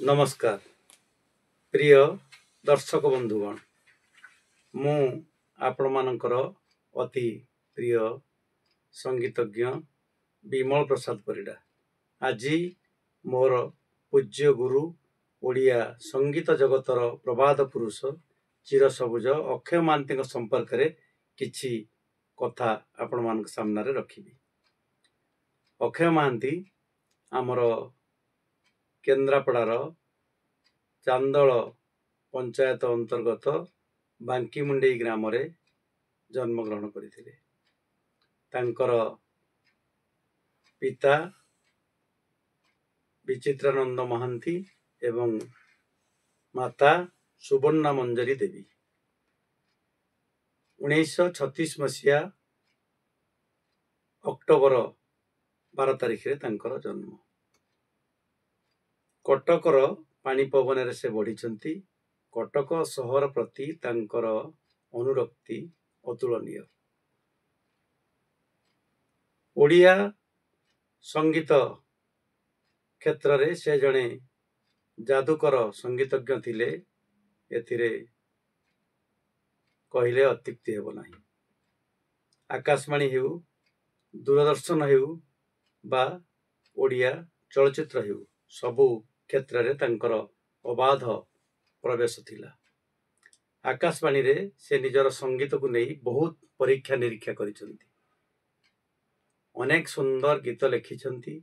नमस्कार प्रिय दर्शक बंधुगण मु आपण मानकर अति प्रिय संगीतज्ञ विमल प्रसाद परिडा आज मोर पूज्य गुरु ओडिया संगीत जगतर प्रबाद पुरुष चिर सबुज अक्षय महांती संपर्क में किछि कथा आपण मान सामने रखी। अक्षय महांती आमर केन्द्रापड़ार चांदल पंचायत अंतर्गत बांकीमुंडई ग्राम रे जन्म ग्रहण करथिले। तांकर पिता विचित्रानंद महांती एवं माता सुवर्णा मंजरी देवी। 1936 मसीहा अक्टोबर 12 तारिख रे तांकर जन्म। कटकर पानी पवन से बढ़ी। कटक सहर प्रति तांकर अनुरक्ति अतुलनीय। ओडिया संगीत क्षेत्र रे से जड़े जादूकर संगीतज्ञ थिले, एथिरे कहले अत्युक्ति हेब नाही। आकाशवाणी हेउ, दूरदर्शन हेउ बा ओडिया चलचित्र हेउ, सबु क्षेत्र रे तांकर अबाध प्रवेश थिला। आकाशवाणी रे से निजर संगीत को नहीं बहुत परीक्षा निरीक्षा करिसंती। अनेक सुंदर गीत लिखिसंती,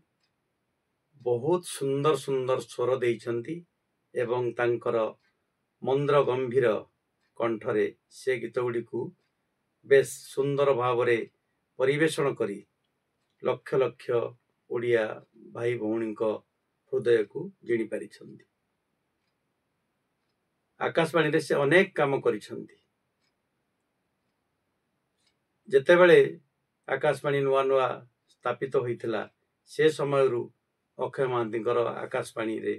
बहुत सुंदर सुंदर स्वर देइसंती एवं तांकर मंद्र गंभीर कंठरे से गीत गुडी को बेस सुंदर भाव रे परिवेषण करी लक्ष लक्ष ओडिया भाई भौणी हृदय को जिणी पारिछंती। आकाशवाणी रे से अनेक काम करिछंती। जेतेबेले आकाशवाणी नुआ नुआ स्थापित होइथिला से समय रु अक्षय महांतीकर आकाशवाणी रे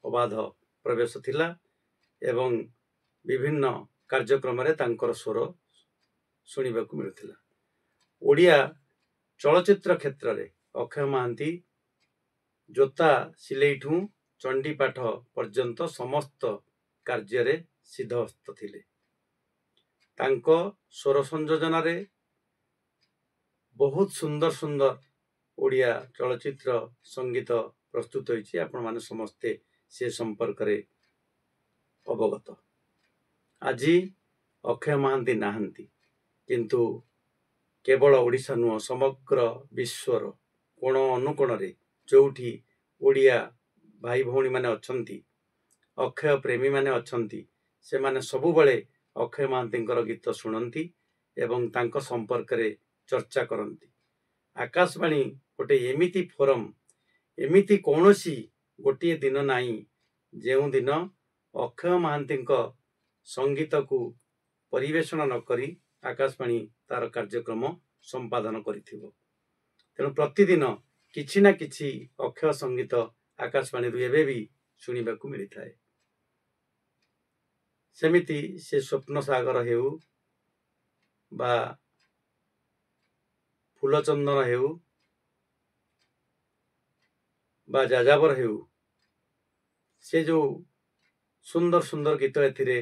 अबाध प्रवेश थिला एवं विभिन्न कार्यक्रम रे तांकर स्वर सुनिबा को मिलथिला। ओडिया चलचित्र क्षेत्र रे अक्षय महांती जोता सिलेइठू चंडी पाठ पर्यंत समस्त कार्य रे सिद्धहस्त थिले। तांको स्वर संयोजन रे बहुत सुंदर सुंदर ओडिया चलचित्र संगीत प्रस्तुत होइछि। आपण माने समस्ते से संपर्क रे अवगत। आज अक्षय महांती नाहंती, किंतु केवल ओडिशा नुह समग्र विश्वर कोण अनुकोण रे जोठी ओडिया भाई भौणी माने अछंती, अक्षय प्रेमी माने अछंती, से माने सबु बळे अक्षय महांतीकर गीत सुनंती एवं तांको संपर्क रे चर्चा करंती। आकाशवाणी गोटे एमिति फोरम, एमिति कौनसी गोटे दिन नाही जेउ दिन अक्षय महांतीक संगीत को परिवेषण न करी आकाशवाणी तार कार्यक्रम संपादन करिथिबो। तेणु प्रतिदिन किछि ना किछि अक्षय संगीत आकाशवाणी रु एबे भी सुनिबा को मिली थाए। सेमिति से स्वप्न सागर हेउ बा फूलचंदन हेउ बा जाजाबर हेउ, से जो सुंदर सुंदर गीत एथिरे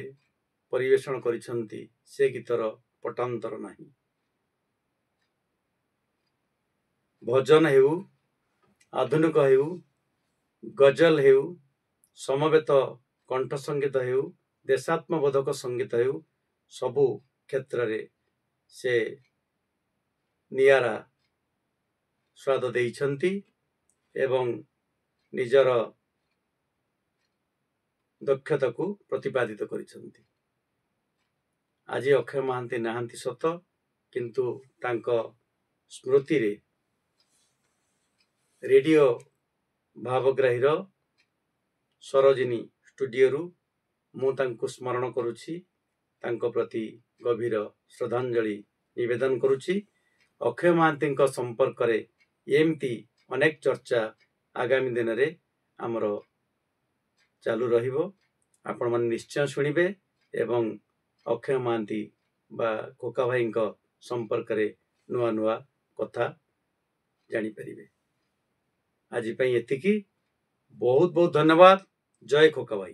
परिवेषण करिसंती से गीतर पटांतर नाही। भजन हेउ, आधुनिक हेउ, गजल हेउ, समवेत कंठ संगीत हेउ, देशात्मबोधक संगीत हेउ, सबु क्षेत्र रे से नियारा स्वाद देइछंती एवं निजर दक्षता को प्रतिपादित करिसंती। आज अक्षय महांती नाहंती सत, किंतु तांको स्मृति रे रेडियो भावग्राहीर सरोजिनी स्टूडियो रु मु तांको स्मरण करुछि, तांको प्रति गभीर श्रद्धांजलि निवेदन करुछि। अक्षय महांती संपर्क रे एमती अनेक चर्चा आगामी दिन रे आमर चालू रहिबो। आपण मन निश्चय सुनिबे एवं अक्षय महांती बा कोका भाई संपर्क रे नुआ नुआ कथा जानी परिबे। आज पई एतिकी बहुत बहुत धन्यवाद। ଜୟ ଖୋକା ଭାଇ।